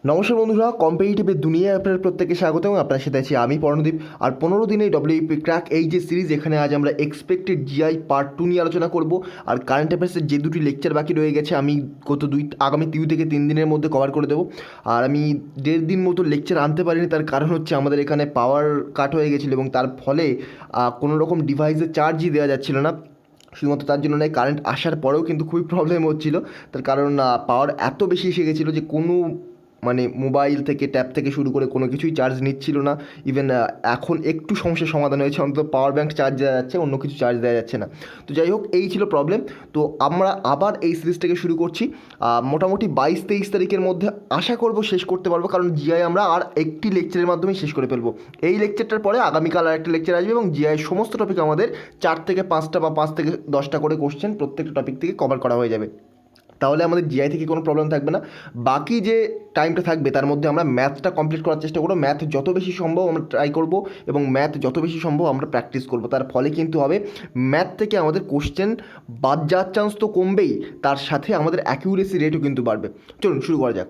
নমস্কার বন্ধুরা, কম্পিটিটিভের দুনিয়ায় আপনার প্রত্যেককে স্বাগত এবং আপনার সাথে আছি আমি পর্ণদীপ। আর 15 দিনে ডব্লিউপি ক্র্যাক এই যে সিরিজ, এখানে আজ আমরা এক্সপেক্টেড জিআই পার্ট 2 নিয়ে আলোচনা করব। আর কারেন্ট অ্যাফেয়ার্সের যে দুটি লেকচার বাকি রয়ে গেছে আমি আগামী 2 থেকে 3 দিনের মধ্যে কভার করে দেবো। আর আমি 1.5 দিন মতো লেকচার আনতে পারিনি, তার কারণ হচ্ছে আমাদের এখানে পাওয়ার কাট হয়ে গেছিলো এবং তার ফলে কোনো রকম ডিভাইসে চার্জই দেওয়া যাচ্ছিলো না। শুধুমাত্র তার জন্য নয়, কারেন্ট আসার পরেও কিন্তু খুবই প্রবলেম হচ্ছিলো, তার কারণ পাওয়ার এত বেশি এসে গেছিলো যে কোনো মোবাইল থেকে ট্যাব থেকে শুরু করে কোনো কিছুই চার্জ নিচ্ছিল না। ইভেন এখন একটু সমস্যার সমাধান হয়েছে, অন্তত পাওয়ার ব্যাঙ্ক চার্জ দেওয়া যাচ্ছে, অন্য কিছু চার্জ দেওয়া যাচ্ছে না। তো যাই হোক, এই ছিল প্রবলেম। তো আমরা আবার এই সিরিজটাকে শুরু করছি। মোটামুটি 22-23 তারিখের মধ্যে আশা করব শেষ করতে পারবো, কারণ জিআই আমরা আর একটি লেকচারের মাধ্যমে শেষ করে ফেলবো। এই লেকচারটার পরে আগামীকাল আর একটা লেকচার আসবে এবং জিআই সমস্ত টপিক আমাদের 4 থেকে 5টা বা 5 থেকে 10টা করে কোশ্চেন প্রত্যেকটা টপিক থেকে কভার করা হয়ে যাবে। তাহলে আমাদের জিআই থেকে কোনো প্রবলেম থাকবে না। বাকি যে টাইমটা থাকবে তার মধ্যে আমরা ম্যাথটা কমপ্লিট করার চেষ্টা করবো। ম্যাথ যত বেশি সম্ভব আমরা ট্রাই করব এবং ম্যাথ যত বেশি সম্ভব আমরা প্র্যাকটিস করব। তার ফলে কিন্তু হবে ম্যাথ থেকে আমাদের কোশ্চেন বাদ যাওয়ার চান্স তো কমবেই, তার সাথে আমাদের অ্যাকিউরেসি রেটও কিন্তু বাড়বে। চলুন শুরু করা যাক।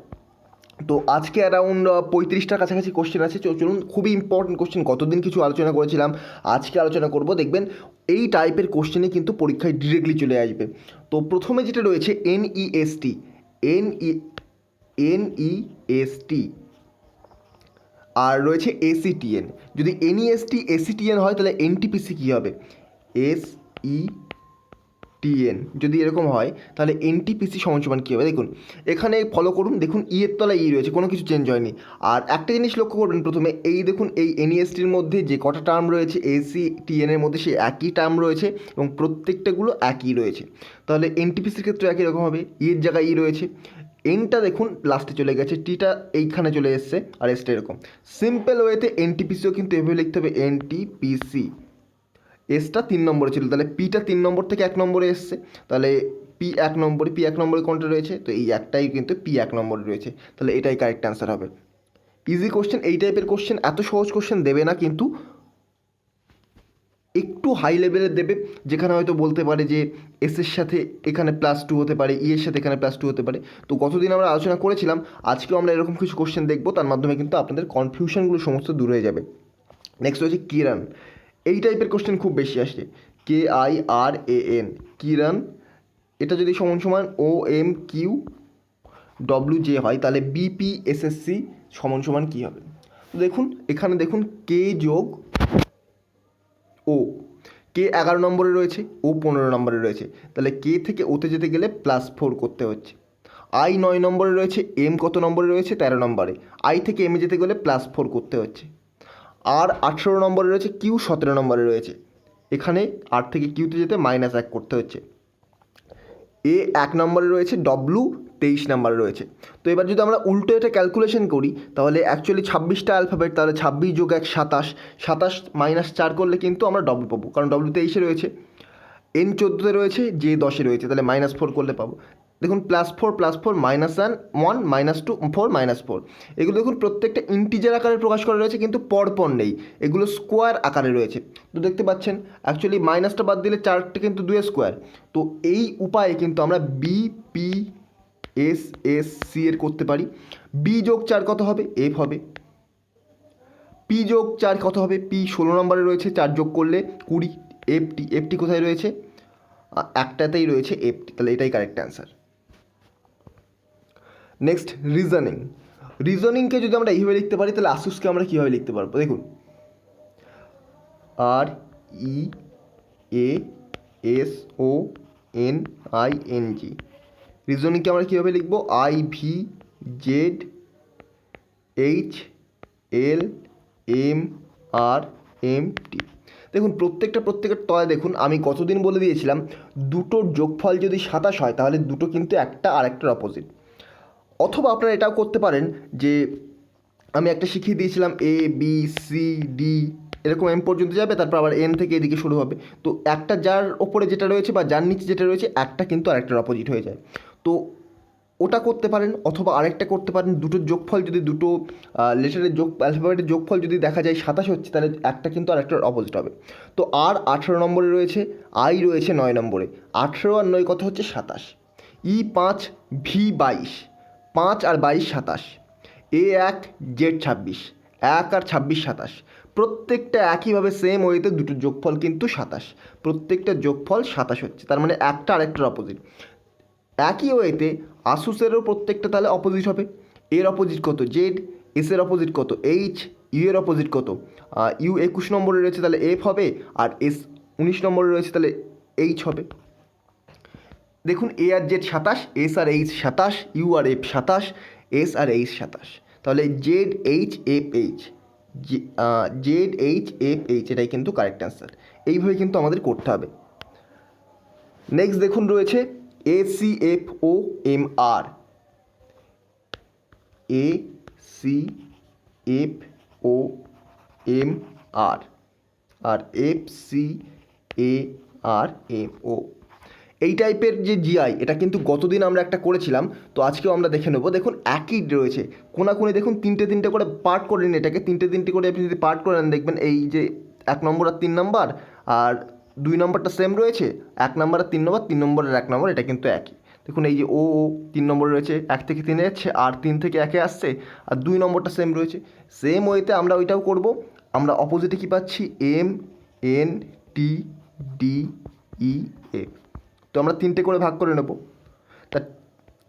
তো আজকে অ্যারাউন্ড 35টার কাছাকাছি কোশ্চেন আছে। চলুন, খুবই ইম্পর্টেন্ট কোশ্চেন, কতদিন কিছু আলোচনা করেছিলাম, আজকে আলোচনা করব। দেখবেন এই টাইপের কোশ্চেনে কিন্তু পরীক্ষায় ডিরেক্টলি চলে আসবে। তো প্রথমে যেটা রয়েছে এনইএসটি, এনইএসটি আর রয়েছে এসিটিএন। যদি এনইএসটি এসিটিএন হয় তাহলে এনটিপিসি কী হবে? টিএন যদি এরকম হয় তাহলে এনটিপিসি সমান কী হবে? দেখুন এখানে ফলো করুন, দেখুন ই এর তলায় ই রয়েছে, কোনো কিছু চেঞ্জ হয়নি। আর একটা জিনিস লক্ষ্য করবেন, প্রথমে এই দেখুন এই এনইএসটির মধ্যে যে কটা টার্ম রয়েছে এসি টিএনের মধ্যে সেই একই টার্ম রয়েছে এবং প্রত্যেকটাগুলো একই রয়েছে। তাহলে এনটিপিসির ক্ষেত্রে একই রকম হবে, ই এর জায়গায় ই রয়েছে, এনটা দেখুন লাস্টে চলে গেছে, টিটা এইখানে চলে এসছে আর এসটা এরকম। সিম্পল ওয়েতে এনটিপিসিও কিন্তু এভাবে লিখতে হবে, এনটিপিসি। এসটা 3 নম্বরে ছিল, তাহলে পিটা 3 নম্বর থেকে 1 নম্বরে এসছে, তাহলে পি 1 নম্বরে কোনটা রয়েছে? তো এই একটাই কিন্তু পি 1 নম্বরে রয়েছে, তাহলে এটাই কারেক্ট অ্যান্সার হবে। ইজি কোশ্চেন, এই টাইপের কোশ্চেন এত সহজ কোশ্চেন দেবে না, কিন্তু একটু হাই লেভেলের দেবে, যেখানে হয়তো বলতে পারে যে এসের সাথে এখানে +2 হতে পারে, ই এর সাথে এখানে +2 হতে পারে। তো গতদিন আমরা আলোচনা করেছিলাম, আজকেও আমরা এরকম কিছু কোশ্চেন দেখবো, তার মাধ্যমে কিন্তু আপনাদের কনফিউশনগুলো সমস্ত দূর হয়ে যাবে। নেক্সট হচ্ছে কিরণ। এই টাইপের কোশ্চেন খুব বেশি আসছে, KIRAN, কিরণ। এটা যদি সমান OMQWJ হয় তাহলে BPSSC সমান কী হবে? তো দেখুন এখানে দেখুন কে যোগ ও, কে 11 নম্বরে রয়েছে, ও 15 নম্বরে রয়েছে, তাহলে কে থেকে ওতে যেতে গেলে +4 করতে হচ্ছে। আই 9 নম্বরে রয়েছে, এম কত নম্বরে রয়েছে? 13 নম্বরে, আই থেকে এমে যেতে গেলে +4 করতে হচ্ছে। আর 18 নম্বরে রয়েছে, কিউ 17 নম্বরে রয়েছে, এখানে আর থেকে কিউতে যেতে -1 করতে হচ্ছে। এ 1 নম্বরে রয়েছে, ডব্লু 23 নম্বরে রয়েছে। তো এবার যদি আমরা উল্টো এটা ক্যালকুলেশন করি তাহলে অ্যাকচুয়ালি 26টা অ্যালফাবেট, তাহলে 26 যোগ 1 27, 27 -4 করলে কিন্তু আমরা ডব্লু পাবো, কারণ ডব্লু 23-এ রয়েছে, এন 14-তে রয়েছে, জে 10-এ রয়েছে, তাহলে -4 করলে পাবো। দেখুন +4 +4 -1 -1 -2 4 -4, এগুলো দেখুন প্রত্যেকটা ইন্টিজার আকারে প্রকাশ করা রয়েছে, কিন্তু পরপর নেই, এগুলো স্কোয়ার আকারে রয়েছে। তো দেখতে পাচ্ছেন অ্যাকচুয়ালি মাইনাসটা বাদ দিলে 4টা কিন্তু 2 স্কোয়ার। তো এই উপায়ে কিন্তু আমরা BPSSC এর করতে পারি। বি যোগ 4 কত হবে? এফ হবে। পি যোগ 4 কত হবে? পি 16 নম্বরে রয়েছে, 4 যোগ করলে 20। এফটি কোথায় রয়েছে? একটাতেই রয়েছে এফটি, তাহলে এটাই কারেক্ট অ্যান্সার। Next reasoning. রিজনিংকে যদি আমরা এইভাবে লিখতে পারি তাহলে আসুসকে আমরা কীভাবে লিখতে পারবো? দেখুন REASONING। রিজনিংকে আমরা কীভাবে লিখবো? IVZHLMRMT। দেখুন প্রত্যেকের তলায় দেখুন, আমি কতদিন বলে দিয়েছিলাম দুটোর যোগফল যদি 27 হয় তাহলে দুটো কিন্তু একটা আর একটার অপোজিট। অথবা আপনারা এটাও করতে পারেন যে আমি একটা শিখিয়ে দিয়েছিলাম ABCD এরকম এম পর্যন্ত যাবে, তারপর আবার এন থেকে এদিকে শুরু হবে। তো একটা যার ওপরে যেটা রয়েছে বা যার নিচে যেটা রয়েছে একটা কিন্তু আরেকটার অপোজিট হয়ে যায়। তো ওটা করতে পারেন, অথবা আরেকটা করতে পারেন, দুটোর যোগফল যদি দুটো লেটারের অ্যালফাবেটের যোগফল যদি দেখা যায় 27 হচ্ছে, তাহলে একটা কিন্তু আরেকটার অপোজিট হবে। তো আর 18 নম্বরে রয়েছে, আই রয়েছে 9 নম্বরে, 18 আর 9 কত হচ্ছে? 27। ই 5, ভি 22, 5 আর 22 27, A1 Z26, 1 আর 26 27, প্রত্যেকটা একইভাবে সেম ওয়েতে দুটো যোগফল কিন্তু 27, প্রত্যেকটা যোগফল 27 হচ্ছে, তার মানে একটা আরেকটার অপোজিট। একই ওয়েতে আসুসেরও প্রত্যেকটা তাহলে অপোজিট হবে। এর অপোজিট কত? জেড। এসের অপোজিট কত? এইচ। ইউ এর অপোজিট কত? ইউ 21 নম্বরে রয়েছে তাহলে এফ হবে, আর এস 19 নম্বরে রয়েছে তাহলে এইচ হবে। দেখুন A R Z 27, S R H 27, U R F 27, S R H 27, তাহলে Z H F H, Z H F H এটাই কিন্তু কারেক্ট অ্যান্সার। এইভাবে কিন্তু আমাদের করতে হবে। নেক্সট দেখুন রয়েছে A C F O M R, A C F O M R, আর F C A R M O, এই টাইপের যে জিআই এটা কিন্তু গতদিন আমরা একটা করেছিলাম, তো আজকেও আমরা দেখে নেবো। দেখুন একই রয়েছে, কোনাকুনি দেখুন তিনটে করে পার্ট করে নিন, এটাকে তিনটে করে আপনি যদি পার্ট করে নেন দেখবেন এই যে 1 নম্বর আর 3 নম্বর আর 2 নম্বরটা সেম রয়েছে, 1 নম্বর আর 3 নম্বর, 3 নম্বর আর 1 নম্বর এটা কিন্তু একই। দেখুন এই যে ও 3 নম্বরে রয়েছে, 1 থেকে 3 যাচ্ছে, আর 3 থেকে 1 আসছে, আর 2 নম্বরটা সেম রয়েছে। সেম ওয়েতে আমরা ওইটাও করব। আমরা অপোজিটে কী পাচ্ছি? M N T D E F, তো আমরা 3টে করে ভাগ করে নেব। তা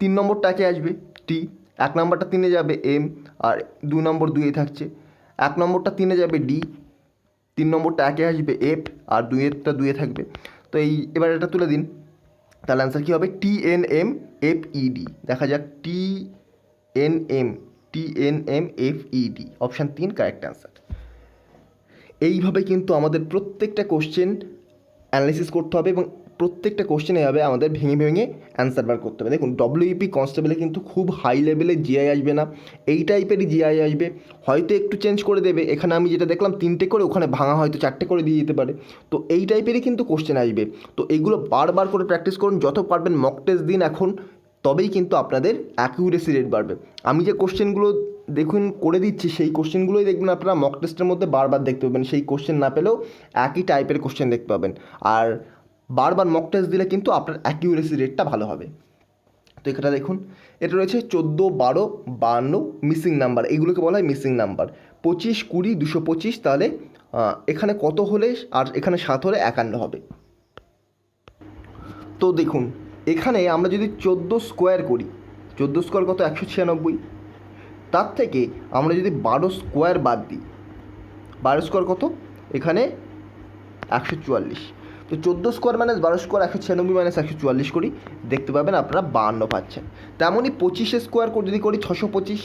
3 নম্বরটা একে আসবে টি, 1 নম্বরটা 3-এ যাবে এম, আর 2 নম্বর 2-এ থাকছে। 1 নম্বরটা 3-এ যাবে ডি, 3 নম্বরটা একে আসবে এফ, আর 2-এরটা 2-এ থাকবে। তো এই এবার এটা তুলে দিন, তাহলে অ্যান্সার কী হবে? T N M F E D. দেখা যাক, T N M F E D, option 3 correct answer. এইভাবে কিন্তু আমাদের প্রত্যেকটা কোশ্চেন অ্যানালিসিস করতে হবে এবং প্রত্যেকটা কোশ্চেনে এভাবে আমাদের ভেঙে ভেঙে অ্যান্সার বার করতে হবে। দেখুন ডব্লিউপি কনস্টেবলে কিন্তু খুব হাই লেভেলের জিআই আসবে না, এই টাইপেরই জিআই আসবে, হয়তো একটু চেঞ্জ করে দেবে। এখানে আমি যেটা দেখলাম 3টে করে, ওখানে ভাঙা হয়তো 4টে করে দিয়ে যেতে পারে। তো এই টাইপেরই কিন্তু কোশ্চেন আসবে। তো এইগুলো বারবার করে প্র্যাকটিস করুন, যত পারবেন মক টেস্ট দিন এখন, তবেই কিন্তু আপনাদের অ্যাকিউরেসি রেট বাড়বে। আমি যে কোশ্চেনগুলো দেখুন করে দিচ্ছি, সেই কোশ্চেনগুলোই দেখবেন আপনারা মক টেস্টের মধ্যে বারবার দেখতে পাবেন, সেই কোশ্চেন না পেলেও একই টাইপের কোশ্চেন দেখতে পাবেন। আর বারবার মক টেস্ট দিলে কিন্তু আপনার অ্যাকিউরেসি রেটটা ভালো হবে। তো এখানে দেখুন এটা রয়েছে 14, 12, 52 মিসিং নাম্বার, এইগুলোকে বলা হয় মিসিং নাম্বার। 25, 20, 225, তাহলে এখানে কত হলে, আর এখানে 7 হলে 51 হবে। তো দেখুন এখানে আমরা যদি 14 স্কোয়ার করি, 14 স্কোয়ার কত? 196। তার থেকে আমরা যদি 12 স্কোয়ার বাদ দিই, 12 স্কোয়ার কত? এখানে 144। তো 14 স্কোয়ার মাইনাস 12 স্কোয়ার 196 মাইনাস 144 করি, দেখতে পাবেন আপনারা 52 পাচ্ছেন। তেমনই 25 স্কোয়ার যদি করি 625,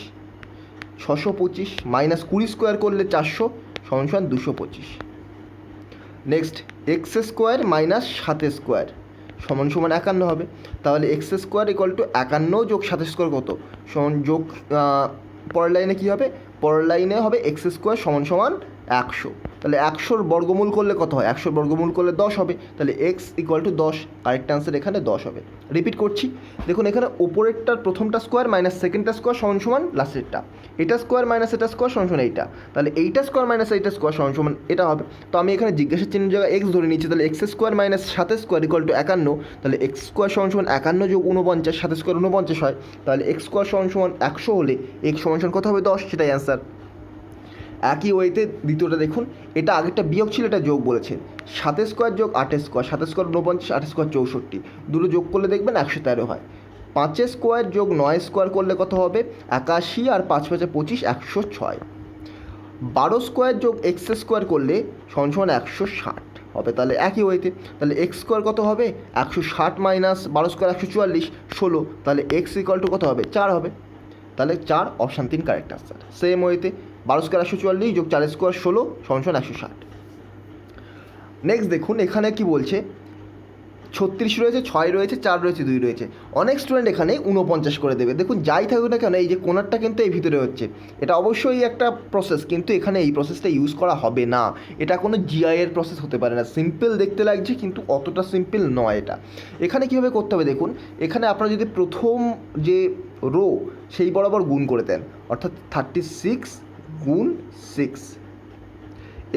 625 মাইনাস 20 স্কোয়ার করলে 400 সমান 225। Next x square minus 7 square সমান 51 হবে। তাহলে এক্স স্কোয়ার ইকুয়াল টু 51 যোগ 7 স্কোয়ার কত? সমান যোগ, পরের লাইনে কী হবে? পরের লাইনে হবে এক্স স্কোয়ার সমান 100। তাহলে 100-র বর্গমূল করলে কত হয়? 100-র বর্গমূল করলে 10 হবে। তাহলে x equal to 10, correct answer এখানে 10 হবে। রিপিট করছি, দেখুন এখানে ওপরেরটার প্রথমটা স্কোয়ার মাইনাস সেকেন্ডটা স্কোয়ার সমান লাস্টেরটা, এটা স্কোয়ার মাইনাস এটা স্কোয়ার সমান এইটা, তাহলে এইটা স্কোয়ার মাইনাস এইটা স্কোয়ার সমান এটা হবে। তো আমি এখানে জিজ্ঞাসার চিহ্নের জায়গায় এক্স ধরে নিচ্ছি, তাহলে x square minus 7 square equal to 51, তাহলে এক্স স্কোয়ার সমান 51 যোগ 49, 7 স্কোয়ার 49 হয়, তাহলে এক্স স্কোয়ার সমান 100 হলে এক্স সমান কত হবে? 10, সেটাই অ্যান্সার। একই ওয়েতে দ্বিতীয়টা দেখুন, এটা আগেরটা বিয়োগ ছিল, এটা যোগ বলেছে। 7 স্কোয়ার যোগ 8 স্কোয়ার, 7 স্কোয়ার 49, 8 স্কোয়ার 64, দুটো যোগ করলে দেখবেন 113 হয়। 5 স্কোয়ার যোগ 9 স্কোয়ার করলে কত হবে? 81, আর 5 5 25, 106। 12 স্কোয়ার যোগ এক্স স্কোয়ার করলে সমান 160 হবে। তাহলে একই ওয়েতে, তাহলে এক্স স্কোয়ার কত হবে? 160 মাইনাস 12 স্কোয়ার 144, 16, তাহলে এক্স ইকুয়াল টু কত হবে? 4 হবে। তাহলে 4, অপশান 3 কারেক্ট আনসার। সেম ওয়েতে 12 স্কোয়ার 144 যোগ 4 স্কোয়ার 16 সমান 160। নেক্সট দেখুন এখানে কি বলছে, 36 রয়েছে, 6 রয়েছে, 4 রয়েছে, 2 রয়েছে। অনেক স্টুডেন্ট এখানে 49 করে দেবে। দেখুন যাই থাকুক না কেন, এই যে কোণারটা কিন্তু এই ভিতরে হচ্ছে, এটা অবশ্যই একটা প্রসেস, কিন্তু এখানে এই প্রসেসটা ইউজ করা হবে না। এটা কোনো জিআইয়ের প্রসেস হতে পারে না। সিম্পল দেখতে লাগছে কিন্তু অতটা সিম্পল নয় এটা। এখানে কীভাবে করতে হবে দেখুন, এখানে আপনারা যদি প্রথম যে রো সেই বরাবর গুণ করে দেন, অর্থাৎ 36 গুণ 6,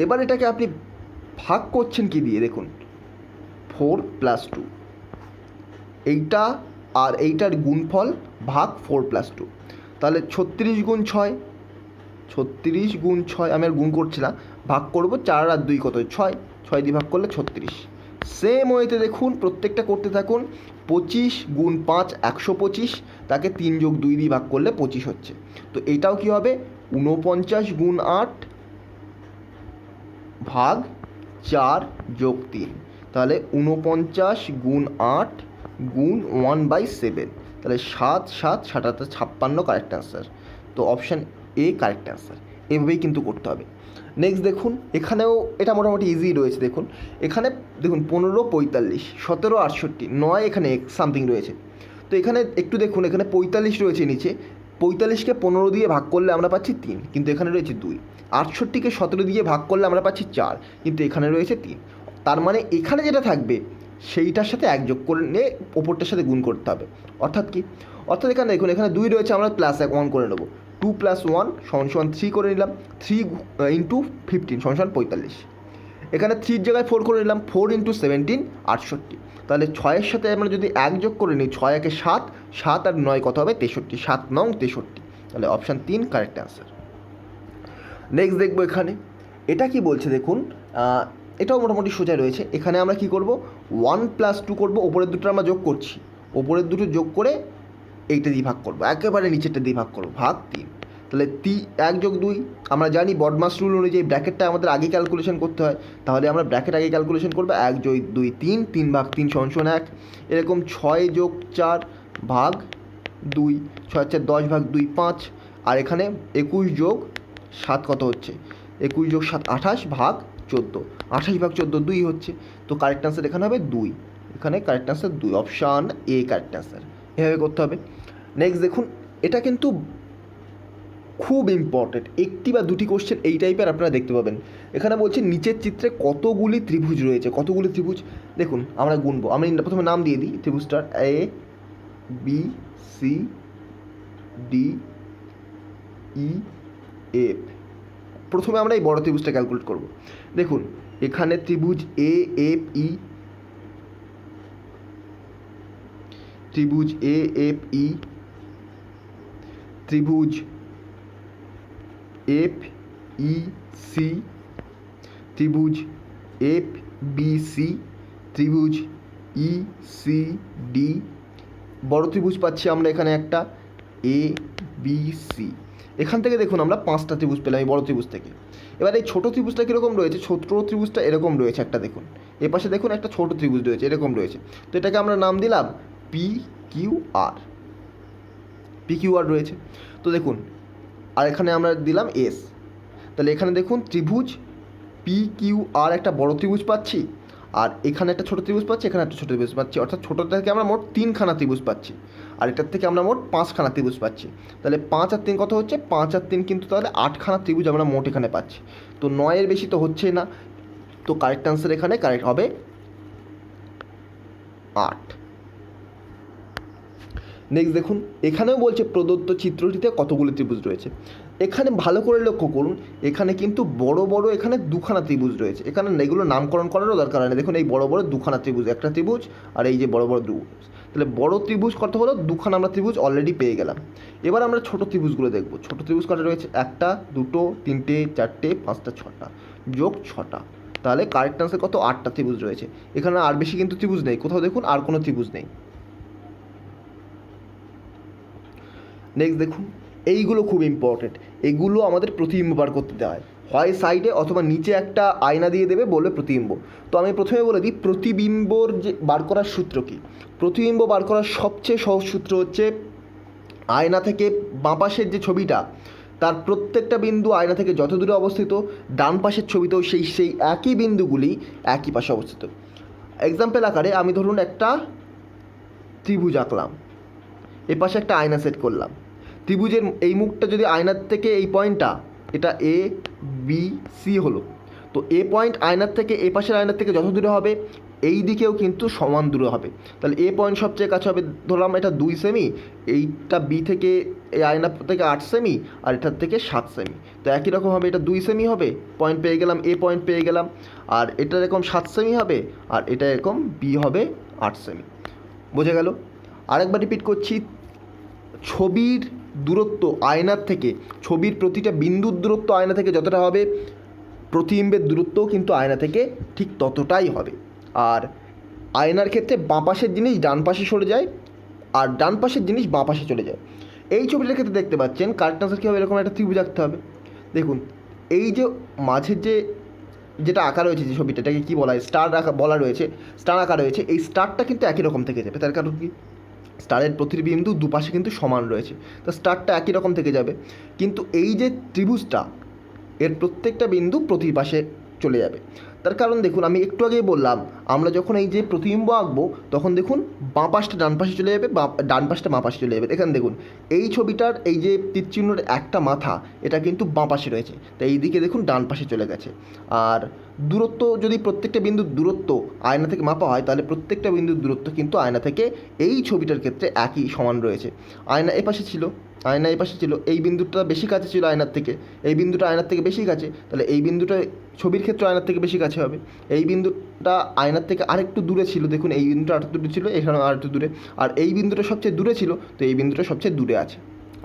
এবার এটাকে আপনি ভাগ করছেন কি দিয়ে? দেখুন 4 + 2, এইটা আর এইটার গুণফল ভাগ 4 + 2, তাহলে 36 গুণ 6, 36 গুণ 6 আমি আর গুণ করছি না, ভাগ করব 4 আর 2 কত 6, 6 দিয়ে ভাগ করলে 36। সেম ওয়েতে দেখুন প্রত্যেকটা করতে থাকুন। 25 গুণ 5 125, তাকে 3 যোগ 2 দিয়ে ভাগ করলে 25 হচ্ছে। তো এটাও কি হবে 49 গুণ 8 ভাগ 4 যোগ 3, তাহলে 49 গুণ 8 গুণ 1/7, তাহলে 7 7 7 56 কারেক্ট অ্যান্সার। তো অপশান এ কারেক্ট অ্যান্সার। এভাবেই কিন্তু করতে হবে। নেক্সট দেখুন এখানেও এটা মোটামুটি ইজি রয়েছে। দেখুন এখানে দেখুন 15 45, 17 68, 9 এখানে সামথিং রয়েছে। তো এখানে একটু দেখুন এখানে 45 রয়েছে নিচে, 45কে 15 দিয়ে ভাগ করলে আমরা পাচ্ছি 3, কিন্তু এখানে রয়েছে 2। 68কে 17 দিয়ে ভাগ করলে আমরা পাচ্ছি 4, কিন্তু এখানে রয়েছে 3। তার মানে এখানে যেটা থাকবে সেইটার সাথে এক যোগ করে নিয়ে ওপরটার সাথে গুণ করতে হবে। অর্থাৎ কি, অর্থাৎ এখানে দেখুন এখানে 2 রয়েছে, আমরা +1 করে নেবো। 2 + 1 = 3 করে নিলাম। 3 × 15 = 45। এখানে 3 জায়গায় 4 করে নিলাম। 4 × 17 68। তাহলে 6-এর সাথে আমরা যদি 1 যোগ করে নিই, 6 × 1 = 7, 7 আর 9 কত হবে 63, 7 9 63। তাহলে অপশান 3 কারেক্ট অ্যান্সার। নেক্সট দেখবো এখানে এটা কি বলছে দেখুন, এটাও মোটামুটি সোজা রয়েছে। এখানে আমরা কি করব 1 + 2 করব, ওপরের দুটো আমরা যোগ করছি, ওপরের দুটো যোগ করে এইটা দিয়ে ভাগ করবো, একেবারে নিচেরটা দিয়ে ভাগ করবো, ভাগ 3। তাহলে 1 যোগ 2 আমরা জানি বডমাস রুল অনুযায়ী ব্র্যাকেটটা আমাদের আগে ক্যালকুলেশন করতে হয়, তাহলে আমরা ব্র্যাকেট আগে ক্যালকুলেশন করবো। 1 যোগ 2 3, 3 ভাগ 3 = 1। এরকম 6 যোগ 4 ভাগ 2, 6 4 10 ভাগ 2 5। আর এখানে 21 যোগ 7 কত হচ্ছে, 21 যোগ 7 28 ভাগ 14, 28 ভাগ 14 2 হচ্ছে। তো কারেক্ট অ্যান্সার এখানে হবে 2, এখানে correct answer 2, option A correct answer. এভাবে করতে হবে। নেক্সট দেখুন এটা কিন্তু খুব ইম্পর্টেন্ট, একটি বা দুটি কোশ্চেন এই টাইপের আপনারা দেখতে পাবেন। এখানে বলছে নিচের চিত্রে কতগুলি ত্রিভুজ রয়েছে, কতগুলি ত্রিভুজ দেখুন আমরা গুনবো। আমি প্রথমে নাম দিয়ে দিই ত্রিভুজটার, A B C D E F। প্রথমে আমরা এই বড় ত্রিভুজটা ক্যালকুলেট করব। দেখুন এখানে ত্রিভুজ A F E, ত্রিভুজ A F E, ত্রিভুজ F E C, ত্রিভুজ F B C, ত্রিভুজ E C D, বড় ত্রিভুজ পাচ্ছি আমরা এখানে একটা A B C। এখান থেকে দেখুন আমরা 5টা ত্রিভুজ পেলাম এই বড় ত্রিভুজ থেকে। এবার এই ছোটো ত্রিভুজটা কীরকম রয়েছে, ছোট ত্রিভুজটা এরকম রয়েছে একটা, দেখুন এ পাশে দেখুন একটা ছোট ত্রিভুজ রয়েছে এরকম রয়েছে। তো এটাকে আমরা নাম দিলাম PQR, PQR রয়েছে। তো দেখুন আর এখানে আমরা দিলাম S। তাহলে এখানে দেখুন ত্রিভুজ PQR একটা বড় ত্রিভুজ পাচ্ছি, আর এখানে একটা ছোটো ত্রিভুজ পাচ্ছি, এখানে একটা ছোটো ত্রিভুজ পাচ্ছি। অর্থাৎ ছোটোটা থেকে আমরা মোট 3খানা ত্রিভুজ পাচ্ছি, আর এটার থেকে আমরা মোট 5খানা ত্রিভুজ পাচ্ছি। তাহলে 5 আর 3 কত হচ্ছে, 5 আর 3 কিন্তু তাহলে 8খানা ত্রিভুজ আমরা মোট এখানে পাচ্ছি। তো 9-এর বেশি তো হচ্ছেই না, তো কারেক্ট অ্যান্সার এখানে কারেক্ট হবে 8। নেক্সট দেখুন এখানেও বলছে প্রদত্ত চিত্রটিতে কতগুলি ত্রিভুজ রয়েছে। এখানে ভালো করে লক্ষ্য করুন, এখানে কিন্তু বড় বড় এখানে 2খানা ত্রিভুজ রয়েছে। এখানে এগুলো নামকরণ করারও দরকার হয় না। দেখুন এই বড় বড় 2খানা ত্রিভুজ, একটা ত্রিভুজ আর এই যে বড় বড় ত্রিভুজ। তাহলে বড় ত্রিভুজ কত হলো, 2খানা আমরা ত্রিভুজ অলরেডি পেয়ে গেলাম। এবার আমরা ছোট ত্রিভুজগুলো দেখব। ছোট ত্রিভুজ কটা রয়েছে, 1টা 2টো 3টে 4টে 5টা 6টা যোগ 6টা। তাহলে কারেক্ট অ্যান্সার কত, 8টা ত্রিভুজ রয়েছে। এখানে আর বেশি কিন্তু ত্রিভুজ নেই, কোথাও দেখুন আর কোনো ত্রিভুজ নেই। নেক্সট দেখুন এইগুলো খুব ইম্পর্টেন্ট, এগুলো আমাদের প্রতিবিম্ব বার করতে দেওয়া হয়, হয় সাইডে অথবা নিচে একটা আয়না দিয়ে দেবে, বলবে প্রতিবিম্ব। তো আমি প্রথমে বলে দিই প্রতিবিম্বর যে বার করার সূত্র কী। প্রতিবিম্ব বার করার সবচেয়ে সহজ সূত্র হচ্ছে আয়না থেকে বাঁ পাশের যে ছবিটা তার প্রত্যেকটা বিন্দু আয়না থেকে যত দূরে অবস্থিত, ডান পাশের ছবিতেও সেই একই বিন্দুগুলি একই পাশে অবস্থিত। এক্সাম্পল আকারে আমি ধরুন একটা ত্রিভুজ আঁকলাম, এ পাশে একটা আয়না সেট করলাম। ত্রিভুজের এই মুখটা যদি আয়নার থেকে এই পয়েন্টটা, এটা A B C হলো, তো এ পয়েন্ট আয়নার থেকে এ পাশের আয়নার থেকে যত দূরে হবে এই দিকেও কিন্তু সমান দূরে হবে। তাহলে এ পয়েন্ট সবচেয়ে কাছে হবে, ধরলাম এটা 2 সেমি, এইটা বি থেকে এই আয়না থেকে 8 সেমি, আর এটার থেকে 7 সেমি। তো একই রকম হবে, এটা 2 সেমি হবে, পয়েন্ট পেয়ে গেলাম, এ পয়েন্ট পেয়ে গেলাম। আর এটা এরকম 7 সেমি হবে, আর এটা এরকম বি হবে 8 সেমি। বোঝা গেল? আরেকবার রিপিট করছি, ছবির দূরত্ব আয়নার থেকে, ছবির প্রতিটা বিন্দুর দূরত্ব আয়না থেকে যতটা হবে, প্রতিবিম্বের দূরত্বও কিন্তু আয়না থেকে ঠিক ততটাই হবে। আর আয়নার ক্ষেত্রে বাঁ পাশের জিনিস ডান পাশে সরে যায়, আর ডান পাশের জিনিস বাঁ পাশে চলে যায়। এই ছবিটার ক্ষেত্রে দেখতে পাচ্ছেন কারেক্ট আনসার কী হবে, এরকম একটা ত্রিভুজ আঁকতে হবে। দেখুন এই যে মাঝের যেটা আঁকা রয়েছে, যে ছবিটা, এটাকে কী বলা হয়, স্টার আঁকা বলা রয়েছে, স্টার আঁকা রয়েছে, এই স্টারটা কিন্তু একই রকম থেকে যাবে। তার কারণ কি, স্টারের প্রতিবিন্দু দুপাশে কিন্তু সমান রয়েছে, তো স্টারটা একই রকম থেকে যাবে। কিন্তু এই যে ত্রিভুজটা, এর প্রত্যেকটা বিন্দু প্রতি পাশে চলে যাবে। তার কারণ দেখুন, আমি একটু আগেই বললাম, আমরা যখন এই যে প্রতিবিম্ব আঁকবো তখন দেখুন বাঁ পাশটা ডান পাশে চলে যাবে, ডান পাশটা বাঁ পাশে চলে যাবে। এখানে দেখুন এই ছবিটার এই যে তীরচিহ্নের একটা মাথা, এটা কিন্তু বাঁ পাশে রয়েছে, তাই এই দিকে দেখুন ডান পাশে চলে গেছে। আর দূরত্ব, যদি প্রত্যেকটা বিন্দুর দূরত্ব আয়না থেকে মাপা হয়, তাহলে প্রত্যেকটা বিন্দুর দূরত্ব কিন্তু আয়না থেকে এই ছবিটার ক্ষেত্রে একই সমান রয়েছে। আয়না এপাশে ছিল, আয়না এই পাশে ছিল, এই বিন্দুটা বেশি কাছে ছিল আয়নার থেকে, এই বিন্দুটা আয়নার থেকে বেশি কাছে, তাহলে এই বিন্দুটা ছবির ক্ষেত্রে আয়নার থেকে বেশি কাছে হবে। এই বিন্দুটা আয়নার থেকে আরেকটু দূরে ছিল, দেখুন এই বিন্দুটা আরেকটু দূরে ছিল, এখানেও আরেকটু দূরে, আর এই বিন্দুটা সবচেয়ে দূরে ছিল, তো এই বিন্দুটা সবচেয়ে দূরে আছে।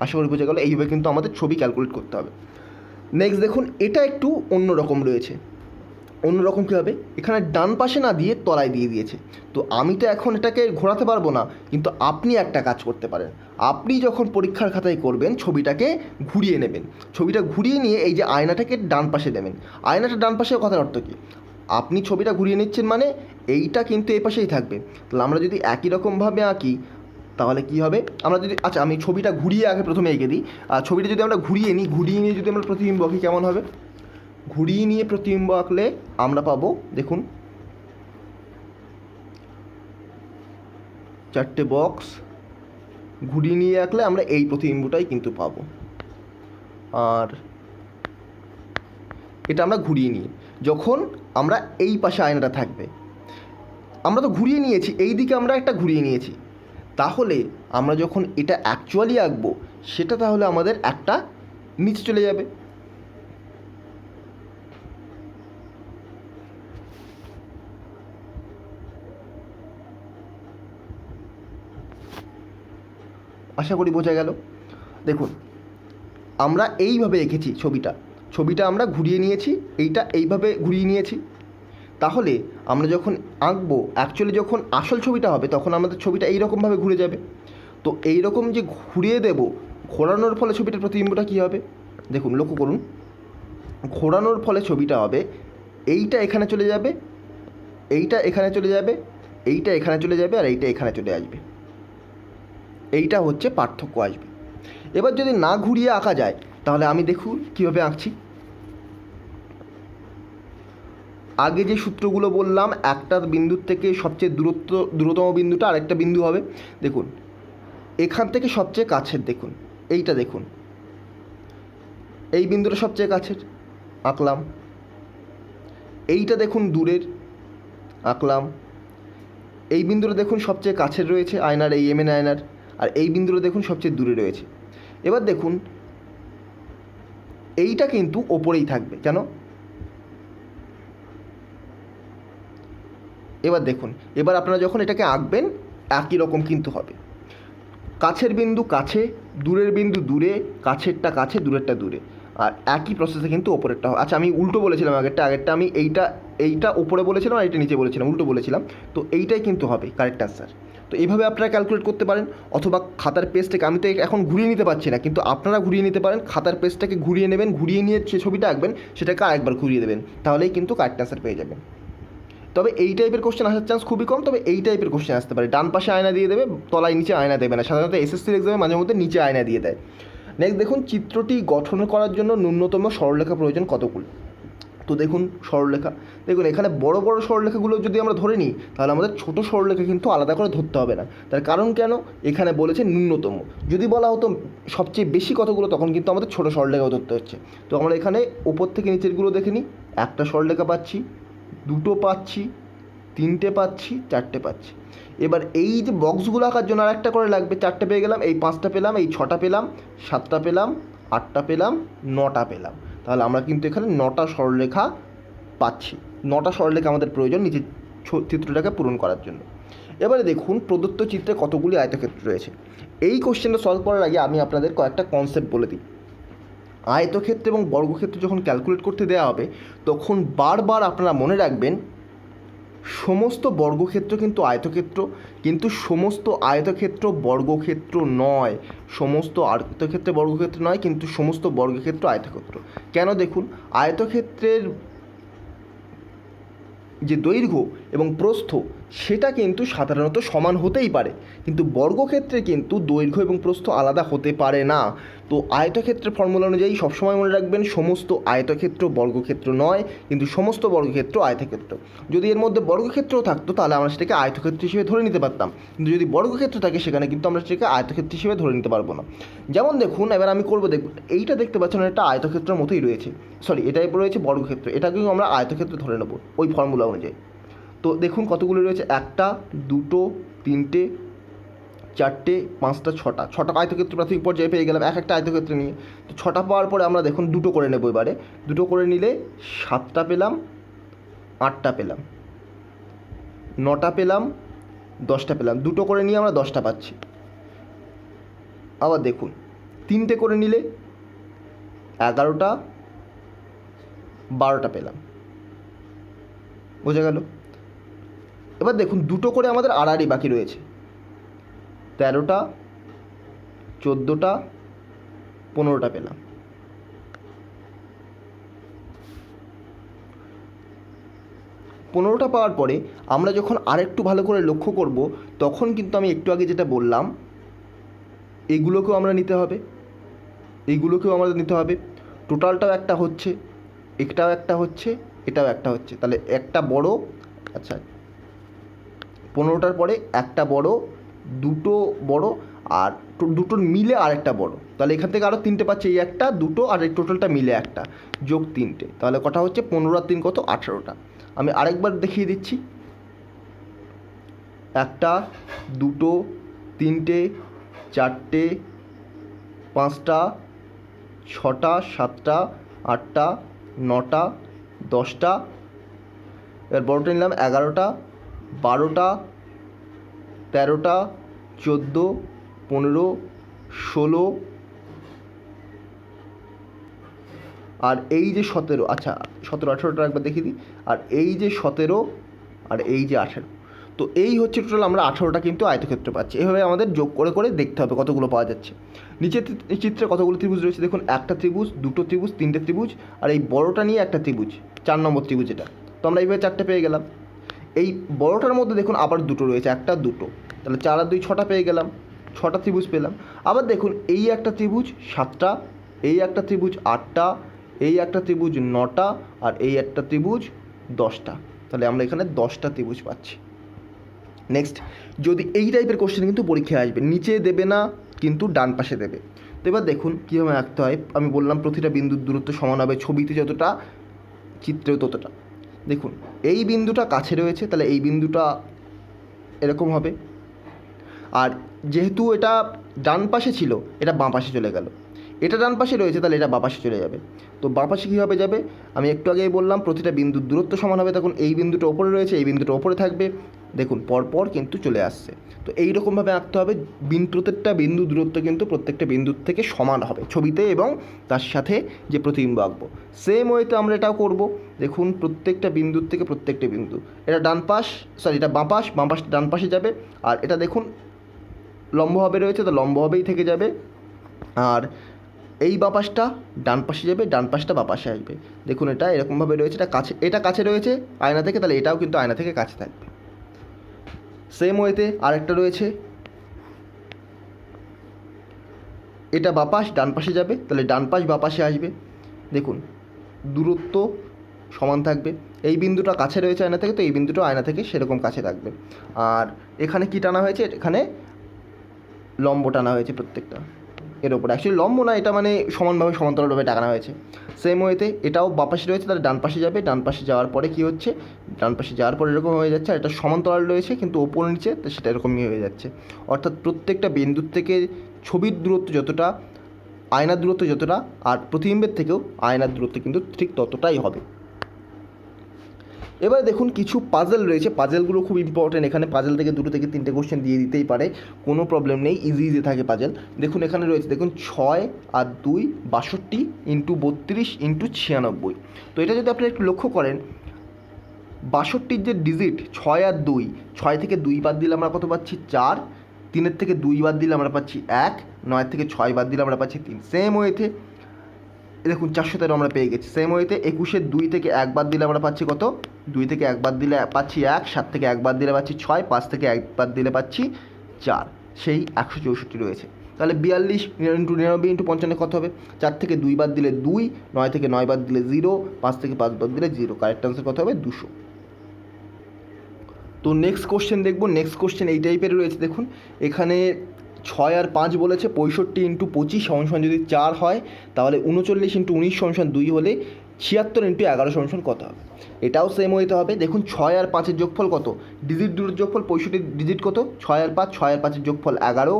আশা করি বোঝা গেল। এইভাবে কিন্তু আমাদের ছবি ক্যালকুলেট করতে হবে। নেক্সট দেখুন, এটা একটু অন্যরকম রয়েছে। অন্যরকম কী হবে, এখানে ডান পাশে না দিয়ে তলায় দিয়ে দিয়েছে। তো আমি তো এখন এটাকে ঘোরাতে পারবো না, কিন্তু আপনি একটা কাজ করতে পারেন। আপনি যখন পরীক্ষার খাতায় করবেন, ছবিটাকে ঘুরিয়ে নেবেন, ছবিটা ঘুরিয়ে নিয়ে এই যে আয়নাটাকে ডান পাশে দেবেন। আয়নাটা ডান পাশে কথার অর্থ কী, আপনি ছবিটা ঘুরিয়ে নিচ্ছেন মানে এইটা কিন্তু এই পাশেই থাকবে। তাহলে আমরা যদি একই রকমভাবে আঁকি তাহলে কী হবে, আমরা যদি, আচ্ছা আমি ছবিটা ঘুরিয়ে আগে প্রথমে এঁকে দিই। ছবিটা যদি আমরা ঘুরিয়ে নিয়ে যদি আমরা প্রতিবিম্ব আঁকি কেমন হবে, ঘুরিয়ে নিয়ে প্রতিবিম্ব আঁকলে আমরা পাবো, দেখুন চারটে বক্স, ঘুরিয়ে নিয়ে আঁকলে আমরা এই প্রতিবিম্বটাই কিন্তু পাবো। আর এটা আমরা ঘুরিয়ে নিয়ে, যখন আমরা এই পাশে আয়নাটা থাকবে, আমরা তো ঘুরিয়ে নিয়েছি, এই দিকে আমরা একটা ঘুরিয়ে নিয়েছি, তাহলে আমরা যখন এটা অ্যাকচুয়ালি আঁকবো, সেটা তাহলে আমাদের একটা নিচে চলে যাবে। আশা করি বোঝা গেল। দেখুন আমরা এইভাবে এঁকেছি ছবিটা আমরা ঘুরিয়ে নিয়েছি, এইটা এইভাবে ঘুরিয়ে নিয়েছি, তাহলে আমরা যখন আঁকবো, অ্যাকচুয়ালি যখন আসল ছবিটা হবে, তখন আমাদের ছবিটা এইরকমভাবে ঘুরে যাবে। তো এইরকম যে ঘুরিয়ে দেব, ঘোরানোর ফলে ছবিটার প্রতিবিম্বটা কী হবে, দেখুন লক্ষ্য করুন, ঘোরানোর ফলে ছবিটা হবে এইটা এখানে চলে যাবে, এইটা এখানে চলে যাবে, এইটা এখানে চলে যাবে, আর এইটা এখানে চলে আসবে। এইটা হচ্ছে পার্থক্য আসবে। এবার যদি না ঘুরিয়ে আঁকা যায়, তাহলে আমি দেখুন কীভাবে আঁকছি। আগে যে সূত্রগুলো বললাম, একটা বিন্দুর থেকে সবচেয়ে দূরতম বিন্দুটা আরেকটা বিন্দু হবে। দেখুন এখান থেকে সবচেয়ে কাছের, দেখুন এইটা, দেখুন এই বিন্দুটা সবচেয়ে কাছের, আঁকলাম। এইটা দেখুন দূরের, আঁকলাম। এই বিন্দুটা দেখুন সবচেয়ে কাছের রয়েছে আয়নার, এই এমএন আয়নার, আর এই বিন্দুটা দেখুন সবচেয়ে দূরে রয়েছে। এবার দেখুন এইটা কিন্তু ওপরেই থাকবে, কেন, এবার দেখুন, এবার আপনারা যখন এটাকে আঁকবেন একই রকম কিন্তু হবে। কাছের বিন্দু কাছে, দূরের বিন্দু দূরে, কাছেরটা কাছে, দূরেরটা দূরে, আর একই প্রসেসে কিন্তু ওপরেরটা হবে। আচ্ছা আমি উল্টো বলেছিলাম আগেরটা আমি এইটা ওপরে বলেছিলাম, আর এইটা নিচে বলেছিলাম, উল্টো বলেছিলাম, তো এইটাই কিন্তু হবে কারেক্ট আনসার। তো এইভাবে আপনারা ক্যালকুলেট করতে পারেন, অথবা খাতার পেজটাকে, আমি তো এখন ঘুরিয়ে নিতে পারছি না, কিন্তু আপনারা ঘুরিয়ে নিতে পারেন। খাতার পেজটাকে ঘুরিয়ে নেবেন, ঘুরিয়ে নিয়ে যে ছবিটা আঁকবেন সেটাকে আরেকবার ঘুরিয়ে দেবেন, তাহলেই কিন্তু কারেক্ট আনসার পেয়ে যাবেন। তবে এই টাইপের কোশ্চেন আসার চান্স খুবই কম, তবে এই টাইপের কোশ্চেন আসতে পারে। ডান পাশে আয়না দিয়ে দেবে, তলায় নিচে আয়না দেবে না, সাধারণত এসএসসির এক্সামে মাঝে মধ্যে নিচে আয়না দিয়ে দেয়। নেক্সট দেখুন, চিত্রটি গঠন করার জন্য ন্যূনতম সরলরেখা প্রয়োজন কতগুলো। তো দেখুন সরলরেখা, দেখুন এখানে বড় বড় সরলরেখাগুলো যদি আমরা ধরে নিই, তাহলে আমাদের ছোটো সরলরেখা কিন্তু আলাদা করে ধরতে হবে না। তার কারণ কেন, এখানে বলেছে ন্যূনতম, যদি বলা হতো সবচেয়ে বেশি কতগুলো, তখন কিন্তু আমাদের ছোটো সরলরেখাও ধরতে হচ্ছে। তো আমরা এখানে ওপর থেকে নিচেরগুলো দেখে নিই, একটা সরলরেখা পাচ্ছি, দুটো পাচ্ছি, তিনটে পাচ্ছি, চারটে পাচ্ছি। এবার এই যে বক্সগুলো আঁকার জন্য আর একটা করে লাগবে, চারটে পেয়ে গেলাম, এই পাঁচটা পেলাম, এই ছটা পেলাম, সাতটা পেলাম, আটটা পেলাম, নটা পেলাম। তাহলে আমরা কিন্তু এখানে নটা সরলরেখা পাচ্ছি। নটা সরলরেখা আমাদের প্রয়োজন নিচের চিত্রটাকে পূরণ করার জন্য। এবারে দেখুন প্রদত্ত চিত্রে কতগুলি আয়তক্ষেত্র রয়েছে। এই কোশ্চেনটা সলভ করার আগে আমি আপনাদের কয়েকটা কনসেপ্ট বলে দিই। আয়তক্ষেত্র এবং বর্গক্ষেত্র যখন ক্যালকুলেট করতে দেওয়া হবে তখন বারবার আপনারা মনে রাখবেন সমস্ত বর্গক্ষেত্র কিন্তু আয়তক্ষেত্র, কিন্তু সমস্ত আয়তক্ষেত্র বর্গক্ষেত্র নয়। সমস্ত আয়তক্ষেত্রে বর্গক্ষেত্র নয়, কিন্তু সমস্ত বর্গক্ষেত্র আয়তক্ষেত্র। কেন? দেখুন, আয়তক্ষেত্রের যে দৈর্ঘ্য এবং প্রস্থ সেটা কিন্তু সাধারণত সমান হতেই পারে, কিন্তু বর্গক্ষেত্রে কিন্তু দৈর্ঘ্য এবং প্রস্থ আলাদা হতে পারে না। তো আয়তক্ষেত্রের ফর্মুলা অনুযায়ী সবসময় মনে রাখবেন সমস্ত আয়তক্ষেত্র বর্গক্ষেত্র নয়, কিন্তু সমস্ত বর্গক্ষেত্র আয়তক্ষেত্র। যদি এর মধ্যে বর্গক্ষেত্রও থাকতো তাহলে আমরা সেটাকে আয়তক্ষেত্র হিসেবে ধরে নিতে পারতাম, কিন্তু যদি বর্গক্ষেত্র থাকে সেখানে কিন্তু আমরা সেটাকে আয়তক্ষেত্র হিসেবে ধরে নিতে পারবো না। যেমন দেখুন, এবার আমি করবো, দেখুন এইটা দেখতে পাচ্ছেন এটা আয়তক্ষেত্রের মতোই রয়েছে, সরি এটাই রয়েছে বর্গক্ষেত্র, এটাকেও আমরা আয়তক্ষেত্র ধরে নেবো ওই ফর্মুলা অনুযায়ী। তো দেখুন কতগুলো রয়েছে, 1 2 3 4 5 6টা আয়তক্ষেত্র প্রাথমিক পর্যায়ে পেয়ে গেলাম একটা আয়তক্ষেত্র নিয়ে। তো 6টা পাওয়ার পরে আমরা দেখুন 2 করে নেব, এবারে 2 করে নিলে 7টা পেলাম, 8টা পেলাম, 9টা পেলাম, 10টা পেলাম। 2 করে নিয়ে আমরা 10টা পাচ্ছি। আবার দেখুন 3টে করে নিলে 11টা, 12টা পেলাম। বোঝা গেল? এবার দেখুন 2 করে আমাদের আড়াআড়ি বাকি রয়েছে, 13টা, 14টা, 15টা পেলাম। পনেরোটা পাওয়ার পরে আমরা যখন আরেকটু ভালো করে লক্ষ্য করব তখন কিন্তু আমি একটু আগে যেটা বললাম এগুলোকেও আমরা নিতে হবে, এইগুলোকেও আমাদের নিতে হবে। টোটালটাও একটা হচ্ছে, এটাও একটা হচ্ছে, এটাও একটা হচ্ছে, তাহলে একটা বড়, আচ্ছা 15টার পরে একটা বড়, 2টো বড়, আর দুটোর মিলে আরেকটা বড়, তাহলে এখান থেকে আরও 3টে পাচ্ছে, এই একটা, 2টো আর এই টোটালটা মিলে একটা, যোগ 3টে, তাহলে কটা হচ্ছে 15 আর 3 কত 18টা। আমি আরেকবার দেখিয়ে দিচ্ছি, 1টা 2টো 3টে 4টে 5টা 6টা 7টা 8টা 9টা 10টা, এবার বড়টা নিলাম 11টা 12টা 13টা 14 15 16, আর এই যে 17, আচ্ছা 17 18টা একবার দেখিয়ে দিই, আর এই যে 17 আর এই যে 18, তো এই হচ্ছে টোটাল আমরা 18টা কিন্তু আয়তক্ষেত্র পাচ্ছি। এভাবে আমাদের যোগ করে করে দেখতে হবে কতগুলো পাওয়া যাচ্ছে। নিচের চিত্রে কতগুলো ত্রিভুজ রয়েছে দেখুন, একটা ত্রিভুজ, 2টো ত্রিভুজ, 3টে ত্রিভুজ, আর এই বড়টা নিয়ে একটা ত্রিভুজ, 4 নম্বর ত্রিভুজ এটা। তো আমরা এইভাবে 4টে পেয়ে গেলাম। এই বড়টার মধ্যে দেখুন আবার 2টো রয়েছে, একটা 2টো, তাহলে 4 আর 2 6টা পেয়ে গেলাম, 6টা ত্রিভুজ পেলাম। আবার দেখুন এই একটা ত্রিভুজ 7টা, এই একটা ত্রিভুজ 8টা, এই একটা ত্রিভুজ 9টা, আর এই একটা ত্রিভুজ 10টা, তাহলে আমরা এখানে 10টা ত্রিভুজ পাচ্ছি। নেক্সট, যদি এই টাইপের কোশ্চেন কিন্তু পরীক্ষায় আসবে, নিচে দেবে না কিন্তু ডান পাশে দেবে। তো এবার দেখুন কীভাবে আঁকতে হয়। আমি বললাম প্রতিটা বিন্দুর দূরত্ব সমান হবে, ছবিতে যতটা চিত্রেও ততটা। দেখুন এই বিন্দুটা কাছে রয়েছে, তাহলে এই বিন্দুটা এরকম হবে, আর যেহেতু এটা ডান পাশে ছিল এটা বাঁ পাশে চলে গেল, এটা ডান পাশে রয়েছে তাহলে এটা বাঁ পাশে চলে যাবে। তো বাঁ পাশে কীভাবে যাবে, আমি একটু আগেই বললাম প্রতিটা বিন্দুর দূরত্ব সমান হবে, তখন এই বিন্দুটা ওপরে রয়েছে, এই বিন্দুটা ওপরে থাকবে, দেখুন পরপর কিন্তু চলে আসছে। তো এইরকমভাবে আঁকতে হবে, প্রত্যেকটা বিন্দু দূরত্ব কিন্তু প্রত্যেকটা বিন্দুর থেকে সমান হবে ছবিতে, এবং তার সাথে যে প্রতিবিম্ব আঁকবো সেম ওয়েতে আমরা এটাও করব। দেখুন প্রত্যেকটা বিন্দুর থেকে প্রত্যেকটা বিন্দু, এটা ডান পাশ, সরি এটা বাঁ পাশ, বাঁ পাশ ডান পাশে যাবে, আর এটা দেখুন লম্বভাবে রয়েছে তো লম্বভাবেই থেকে যাবে, আর এই বাঁ পাশটা ডান পাশে যাবে, ডান পাশটা বাঁ পাশে আসবে। দেখুন এটা এরকমভাবে রয়েছে, এটা কাছে রয়েছে আয়না থেকে, তাহলে এটাও কিন্তু আয়না থেকে কাছে থাকবে। সেম ওয়েতে আরেকটা রয়েছে, এটা বাঁ পাশ ডান পাশে যাবে, তাহলে ডান পাশ বাঁ পাশে আসবে। দেখুন দূরত্ব সমান থাকবে, এই বিন্দুটা কাছে রয়েছে আয়না থেকে, তো এই বিন্দুটা আয়না থেকে সেরকম কাছে থাকবে। আর এখানে কি টানা হয়েছে, এখানে লম্ব টানা হয়েছে প্রত্যেকটা এর ওপরে, অ্যাকচুয়ালি লম্ব না, এটা মানে সমানভাবে সমান্তরালভাবে টানা হয়েছে। সেম ওয়েতে এটাও বাঁ পাশে রয়েছে, তাহলে ডান পাশে যাবে, ডান পাশে যাওয়ার পরে কী হচ্ছে, ডান পাশে যাওয়ার পরে এরকম হয়ে যাচ্ছে, আর এটা সমান্তরাল রয়েছে কিন্তু ওপর নিচে, তো সেটা এরকমই হয়ে যাচ্ছে। অর্থাৎ প্রত্যেকটা বিন্দুর থেকে ছবির দূরত্ব যতটা, আয়নার দূরত্ব যতটা, আর প্রতিবিম্বের থেকেও আয়নার দূরত্ব কিন্তু ঠিক ততটাই হবে। এবার দেখুন কিছু পাজেল রয়েছে, পাজেলগুলো খুব ইম্পর্টেন্ট। এখানে পাজেল থেকে 2 থেকে 3টে কোশ্চেন দিয়ে দিতেই পারে, কোনো প্রবলেম নেই, ইজি থাকে পাজেল। দেখুন এখানে রয়েছে, দেখুন 6 আর 2 62 ইন্টু 32 ইন্টু 96। তো এটা যদি আপনি একটু লক্ষ্য করেন, 62 যে ডিজিট 6 আর 2, 6 থেকে 2 বাদ দিলে আমরা কত পাচ্ছি 4, 3 থেকে 2 বাদ দিলে আমরা পাচ্ছি 1, 9 থেকে 6 বাদ দিলে আমরা পাচ্ছি 3। সেম ওয়েতে দেখুন 413 আমরা পেয়ে গেছি। সেম ওয়েতে 21-এর 2 থেকে 1 বাদ দিলে আমরা পাচ্ছি কত, 2 থেকে 1 বাদ দিলে পাচ্ছি 1, 7 থেকে 1 বাদ দিলে পাচ্ছি 6, 5 থেকে 1 বাদ দিলে পাচ্ছি 4, সেই 164 রয়েছে। তাহলে 42 ইন্টু 99 ইন্টু 55 কত হবে, 4 থেকে 2 বাদ দিলে 2, 9 থেকে 9 বাদ দিলে 0, 5 থেকে 5 বাদ দিলে 0, কারেক্ট আনসার কত হবে 200। তো নেক্সট কোশ্চেন দেখব। নেক্সট কোশ্চেন এই টাইপের রয়েছে, দেখুন এখানে 6 আর 5 বলেছে, 65 ইন্টু 25 সমান যদি 4 হয়, তাহলে 39 ইন্টু 19 সমান 2 হলে 76 ইন্টু 11 সমান কত হবে। এটাও সেম হইতে হবে। দেখুন 6 আর 5-এর যোগফল কত, ডিজিট দুটোর যোগফল 65, ডিজিট কত 6 আর 5, 6 আর 5-এর যোগফল 11।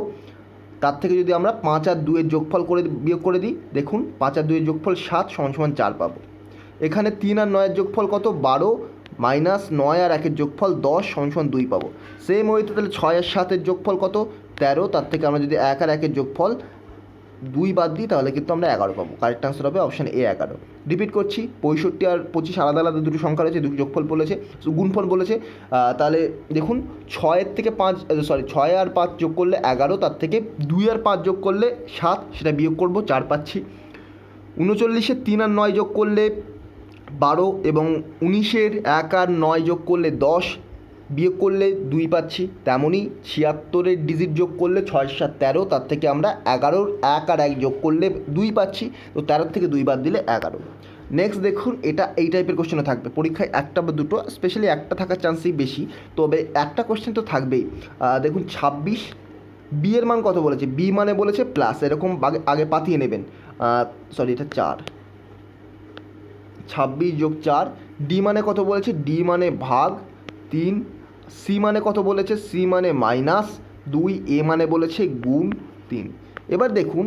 তার থেকে যদি আমরা 5 আর 2-এর যোগফল করে বিয়োগ করে দিই, দেখুন 5 আর 2-এর যোগফল 7 সমান 4 পাবো। এখানে 3 আর 9-এর যোগফল কত 12, মাইনাস 9 আর 1-এর যোগফল 10 সমান 2 পাবো। সেম ওয়েতে তাহলে 6 আর 7-এর যোগফল কত 13, তার থেকে আমরা যদি 1 আর 1-এর যোগফল 2 বাদ দিই তাহলে কিন্তু আমরা 11 পাবো। কারেক্ট আনসার হবে অপশান এ 11। রিপিট করছি, 65 আর 25 আলাদা আলাদা দুটো সংখ্যা রয়েছে, দুটো যোগফল বলেছে, গুণফল বলেছে। তাহলে দেখুন 6 থেকে 5 6 আর 5 যোগ করলে 11, তার থেকে 2 আর 5 যোগ করলে 7, সেটা বিয়োগ করবো 4 পাচ্ছি। 39-এর 3 আর 9 যোগ করলে 12 এবং 19-এর 1 আর 9 যোগ করলে 10, বিয়োগ করলে 2 পাচ্ছি। তেমনই 76-এর ডিজিট যোগ করলে 6 7 13, তার থেকে আমরা 11-র 1 আর 1 যোগ করলে 2 পাচ্ছি। তো 13 থেকে 2 বাদ দিলে 11। নেক্সট দেখুন, এটা এই টাইপের কোশ্চেনও থাকবে পরীক্ষায়, একটা বা দুটো, স্পেশালি একটা থাকার চান্সই বেশি, তবে একটা কোশ্চেন তো থাকবেই। দেখুন 26, বি এর মান কত বলেছে, বি মানে বলেছে প্লাস, এরকম আগে পাতিয়ে নেবেন। এটা 4, 26 যোগ 4, ডি মানে কত বলেছে, ডি মানে ভাগ 3, সি মানে কত বলেছে, সি মানে মাইনাস 2, এ মানে বলেছে গুণ 3। এবার দেখুন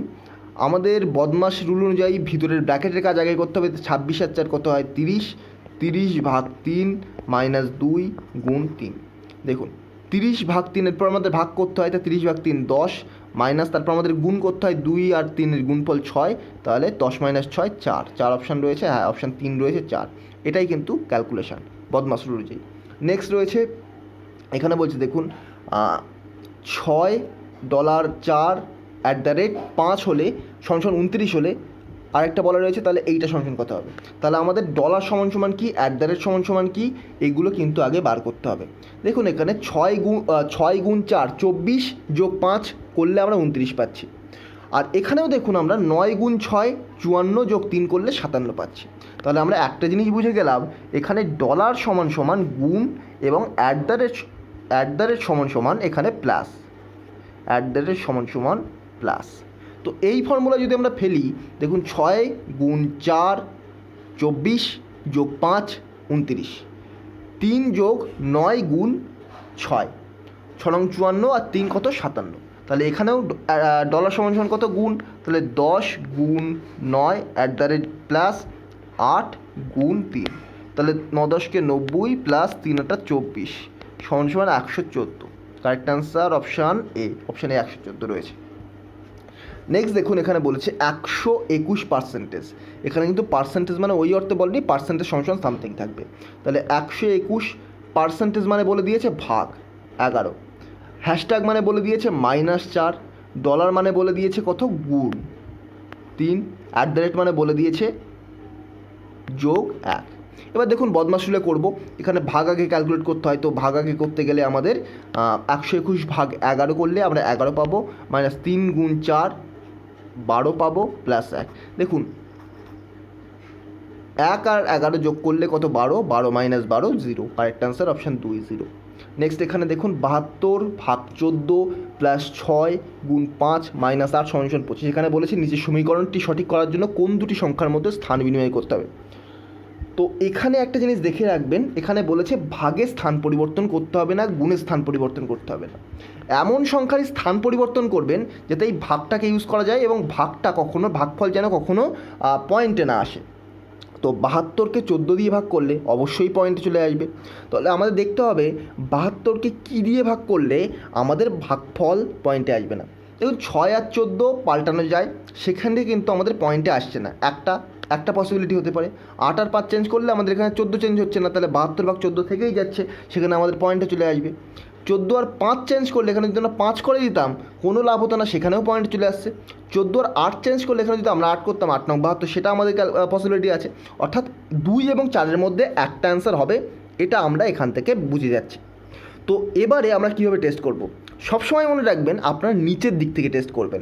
আমাদের বদমাশ রুল অনুযায়ী ভিতরের ব্র্যাকেটের কাজ আগে করতে হবে। 26 আর 4 কত হয় 30, 30 ভাগ 3 মাইনাস 2 গুণ 3। দেখুন 30 ভাগ 3, এরপর আমাদের ভাগ করতে হয়, তা 30 ভাগ 3 10, মাইনাস তারপর আমাদের গুণ করতে হয়, 2 আর 3-এর গুণফল 6, তাহলে 10 মাইনাস 6 4, 4 অপশান রয়েছে, হ্যাঁ অপশান 3 রয়েছে 4। এটাই কিন্তু ক্যালকুলেশান বদমাশ রুল অনুযায়ী। নেক্সট রয়েছে এখানে বলছে, দেখুন $4 হলে সমান 29 হলে আরেকটা বলা রয়েছে, তাহলে এইটা সমান কত হবে। তাহলে আমাদের ডলার সমান কি, সমান কি, এগুলো কিন্তু আগে বার করতে হবে। দেখুন এখানে 6 গুণ 4 24 যোগ 5 করলে আমরা 29 পাচ্ছি। আর এখানেও দেখুন আমরা 9 গুণ 6 54 যোগ 3 করলে 57 পাচ্ছি। তাহলে আমরা একটা জিনিস বুঝে গেলাম, এখানে ডলার সমান গুণ এবং অ্যাট দ্য রেট সমান এখানে প্লাস, সমান প্লাস। তো এই ফর্মুলা যদি আমরা ফেলি, দেখুন 6 গুণ 4 24 যোগ 5 29, 3 যোগ 9 গুণ 6 6 54 আর 3 কত 57। তাহলে এখানেও ডলার সমান কত গুণ, তাহলে 10 গুণ 9 অ্যাট দ্য রেট প্লাস 8 গুণ 3, তাহলে 9 10-কে 90 প্লাস 3 8 24 সমান 114। Correct answer option A, option A 114 রয়েছে। নেক্সট দেখুন এখানে বলেছে 121%। এখানে কিন্তু পার্সেন্টেজ মানে ওই অর্থে বলেনি, পার্সেন্টেজ সমান সামথিং থাকবে। তাহলে 121% মানে বলে দিয়েছে ভাগ 11, হ্যাশট্যাগ মানে বলে দিয়েছে -4, ডলার মানে বলে দিয়েছে কত গুণ 3, অ্যাট দ্য রেট মানে বলে দিয়েছে যোগ 1। এবার দেখুন বদমাশুলে করব, এখানে ভাগ আগে ক্যালকুলেট করতে হয়। তো ভাগ আগে করতে গেলে আমাদের 121 ভাগ 11 করলে আমরা 11 পাবো, মাইনাস 3 গুণ 4 12 পাবো, প্লাস 1। দেখুন 1 আর 11 যোগ করলে কত 12, 12 minus 12 0। Correct answer option 2 0। Next এখানে দেখুন 72 ভাগ 14 প্লাস 6 গুণ 5 মাইনাস 8 সমান 25। এখানে বলেছে নিচের সমীকরণটি সঠিক করার জন্য কোন দুটি সংখ্যার মধ্যে স্থান বিনিময় করতে হবে। তো এখানে একটা জিনিস দেখে রাখবেন, এখানে বলেছে ভাগের স্থান পরিবর্তন করতে হবে না, গুণের স্থান পরিবর্তন করতে হবে না। এমন সংখ্যার স্থান পরিবর্তন করবেন যাতে এই ভাগটাকে ইউজ করা যায় এবং ভাগটা কখনো, ভাগফল যেন কখনো পয়েন্টে না আসে। তো 72কে 14 দিয়ে ভাগ করলে অবশ্যই পয়েন্টে চলে আসবে। তাহলে আমাদের দেখতে হবে 72কে কী দিয়ে ভাগ করলে আমাদের ভাগফল পয়েন্টে আসবে না। দেখুন 6 আর 14 পাল্টানো যায়, সেখান থেকে কিন্তু আমাদের পয়েন্টে আসছে না। একটা পসিবিলিটি হতে পারে 8 আর 5 চেঞ্জ করলে আমাদের এখানে 14 চেঞ্জ হচ্ছে না, তাহলে 72/14 থেকেই যাচ্ছে, সেখানে আমাদের পয়েন্টে চলে আসবে। 14 আর 5 চেঞ্জ করলে এখানে যদি আমরা 5 করে দিতাম কোনো লাভ হতো না, সেখানেও পয়েন্ট চলে আসছে। 14 আর 8 চেঞ্জ করলে এখানে যদি আমরা 8 করতাম 8 নং 72, সেটা আমাদের পসিবিলিটি আছে। অর্থাৎ 2 এবং 4-এর মধ্যে একটা অ্যান্সার হবে, এটা আমরা এখান থেকে বুঝে যাচ্ছি। তো এবারে আমরা কীভাবে টেস্ট করব? সবসময় মনে রাখবেন আপনারা নিচের দিক থেকে টেস্ট করবেন।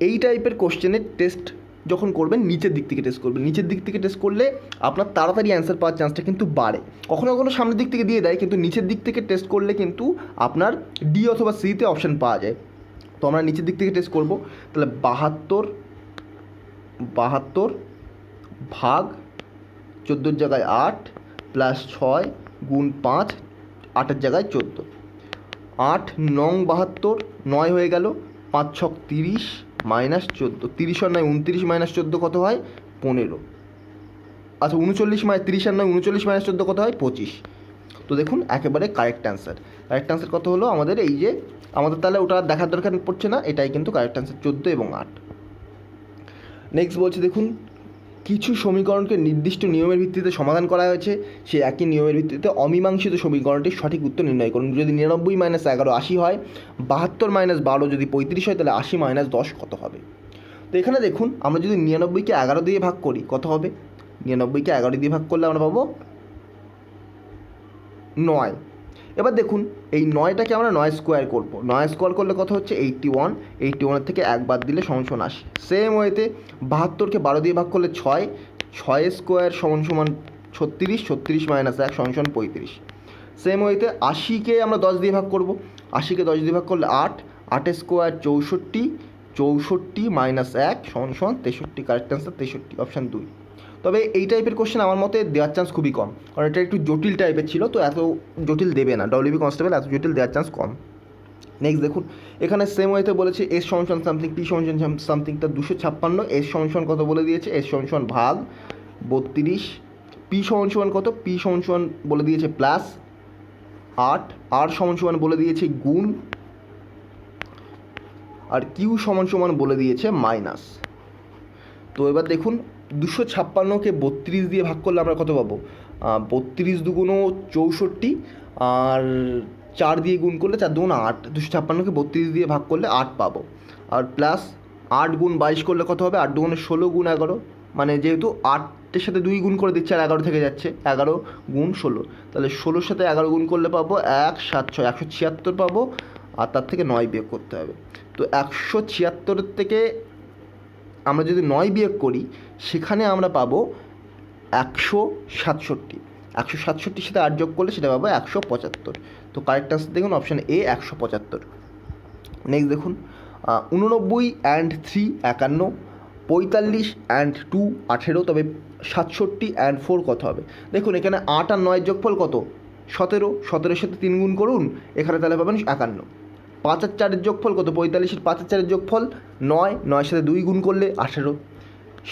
এই টাইপের কোশ্চেনের টেস্ট যখন করবেন নিচের দিক থেকে টেস্ট করবেন। নিচের দিক থেকে টেস্ট করলে আপনার তাড়াতাড়ি অ্যান্সার পাওয়ার চান্সটা কিন্তু বাড়ে। কখনো কখনো সামনের দিক থেকে দিয়ে দেয়, কিন্তু নিচের দিক থেকে টেস্ট করলে কিন্তু আপনার ডি অথবা সিতে অপশান পাওয়া যায়। তো আমরা নিচের দিক থেকে টেস্ট করব। তাহলে 72 ভাগ 14-র জায়গায় 8 প্লাস 6 গুণ 5, 8-এর জায়গায় 14, 8 নং 72, 9 হয়ে গেল, 5 ছক 30 মাইনাস 14, 30 আর 9 29 মাইনাস 14 কত হয়? 15। আচ্ছা 39 30 আর 9 39 মাইনাস 14 কত হয়? 25। তো দেখুন একেবারে কারেক্ট অ্যান্সার। কারেক্ট অ্যান্সার কত হলো আমাদের? এই যে আমাদের তাহলে ওটা দেখার দরকার পড়ছে না, এটাই কিন্তু কারেক্ট অ্যান্সার, 14 এবং 8। নেক্সট বলছে দেখুন, কিছু সমীকরণকে নির্দিষ্ট নিয়মের ভিত্তিতে সমাধান করা হয়েছে, সেই একই নিয়মের ভিত্তিতে অমীমাংসিত সমীকরণটির সঠিক উত্তর নির্ণয় করুন। যদি 99 - 11 80 হয়, 72 - 12 যদি 35 হয়, তাহলে 80 - 10 কত হবে? তো এখানে দেখুন আমরা যদি 99কে 11 দিয়ে ভাগ করি কত হবে? 99কে 11 দিয়ে ভাগ করলে আমরা পাবো 9। এবার দেখুন এই 9টাকে আমরা 9 স্কোয়ার করবো। 9 স্কোয়ার করলে কত হচ্ছে? 81। 81-এর থেকে 1 বাদ দিলে = 80। সেম ওয়েতে 72কে 12 দিয়ে ভাগ করলে 6, 6 স্কোয়ার = 36, 36 - 1 = 35। সেম ওয়েতে 80কে আমরা 10 দিয়ে ভাগ করব। 80কে 10 দিয়ে ভাগ করলে 8, 8 স্কোয়ার 64, 64 - 1 = 63। Correct answer 63, option 2। তবে এই টাইপের কোশ্চেন আমার মতে দেওয়ার চান্স খুবই কম, কারণ এটা একটু জটিল টাইপের ছিল, তো এত জটিল দেবে না ডব্লিউবি কনস্টেবল, এত জটিল দেওয়ার চান্স কম। নেক্সট দেখুন এখানে সেম ওয়েতে বলেছে এস সমান সামথিং, পি সমান সামথিং, তার 256, এস সমান কত বলে দিয়েছে? এস সমান ভাগ 32, পি সমান কত? পি সমান বলে দিয়েছে প্লাস 8, আর সমান বলে দিয়েছে গুণ, আর কিউ সমান বলে দিয়েছে মাইনাস। তো এবার দেখুন 256কে 32 দিয়ে ভাগ করলে আমরা কত পাবো? 32 দুগুণ 64, আর 4 দিয়ে গুণ করলে 4 দুগুণ 8, 256কে 32 দিয়ে ভাগ করলে 8 পাবো। আর প্লাস 8 গুণ 22 করলে কত হবে? 8 দুগুণে 16 গুণ 11, মানে যেহেতু 8-এর সাথে 2 গুণ করে দিচ্ছে আর 11 থেকে যাচ্ছে, 11 গুণ 16, তাহলে 16-র সাথে 11 গুণ করলে পাবো 1 7 6 176 পাবো, আর তার থেকে 9 বিয়োগ করতে হবে। তো 176-এর থেকে আমরা যদি 9 বিয়োগ করি, সেখানে আমরা পাবো 167। 167-র সাথে 8 যোগ করলে সেটা পাবো 175। তো কারেক্ট আনসার দেখুন অপশান এ 175। নেক্সট দেখুন 89 and 3 51, 45 and 2 18, তবে 67 and 4 কত হবে? দেখুন এখানে 8 আর 9 যোগফল কত? 17, 17-এর সাথে 3 গুণ করুন, এখানে তাহলে পাবেন 51। 5 আর 4-এর যোগফল কত? 45-এর 5 আর 4-এর যোগফল 9, 9-এর সাথে 2 গুণ করলে 18।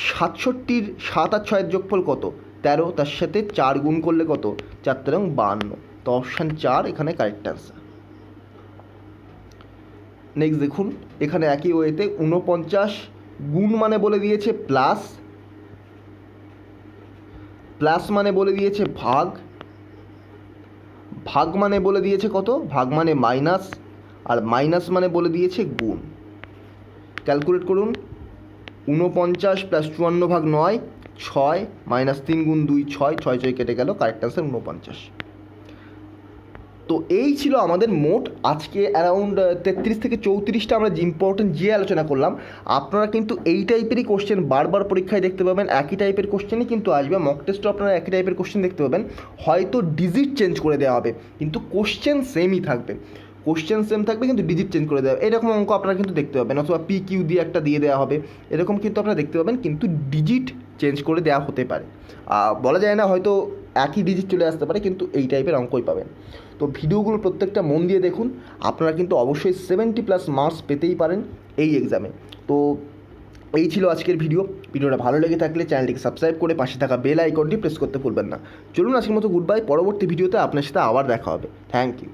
67-র 7 আর 6-এর যোগফল কত? 13, তার সাথে 4 গুণ করলে কত? 4 × 52। তো অপশান 4 এখানে কারেক্ট অ্যান্সার। নেক্সট দেখুন এখানে একই ওয়েতে 49 গুণ মানে বলে দিয়েছে প্লাস, প্লাস মানে বলে দিয়েছে ভাগ, ভাগ মানে বলে দিয়েছে কত? ভাগ মানে মাইনাস, আর মাইনাস মানে বলে দিয়েছে গুণ। ক্যালকুলেট করুন 49 + 54/9, 6 - 3 × 2 6, 6 6 কেটে গেল, কারেক্ট অ্যান্সার 49। তো এই ছিল আমাদের মোট আজকে অ্যারাউন্ড 33 থেকে 34টা আমরা যে ইম্পর্টেন্ট যে আলোচনা করলাম। আপনারা কিন্তু এই টাইপেরই কোশ্চেন বারবার পরীক্ষায় দেখতে পাবেন, একই টাইপের কোশ্চেনই কিন্তু আসবে, মক টেস্টও আপনারা একই টাইপের কোশ্চেন দেখতে পাবেন, হয়তো ডিজিট চেঞ্জ করে দেওয়া হবে কিন্তু কোশ্চেন সেমই থাকবে। কোশ্চেন সেম থাকবে কিন্তু ডিজিট চেঞ্জ করে দেওয়া হবে, এরকম অঙ্ক আপনারা কিন্তু দেখতে পাবেন, অথবা পি কিউ দিয়ে একটা দিয়ে দেওয়া হবে, এরকম কিন্তু আপনারা দেখতে পাবেন, কিন্তু ডিজিট চেঞ্জ করে দেওয়া হতে পারে। বলা যায় না, হয়তো একই ডিজিট চলে আসতে পারে, কিন্তু এই টাইপের অঙ্কই পাবেন। তো ভিডিওগুলো প্রত্যেকটা মন দিয়ে দেখুন, আপনারা কিন্তু অবশ্যই 70+ মার্কস পেতেই পারেন এই এক্সামে। তো এই ছিল আজকের ভিডিওটা ভালো লেগে থাকলে চ্যানেলটিকে সাবস্ক্রাইব করে পাশে থাকা বেল আইকনটি প্রেস করতে ভুলবেন না। চলুন আজকের মতো গুড বাই, পরবর্তী ভিডিওতে আপনার সাথে আবার দেখা হবে। Thank you.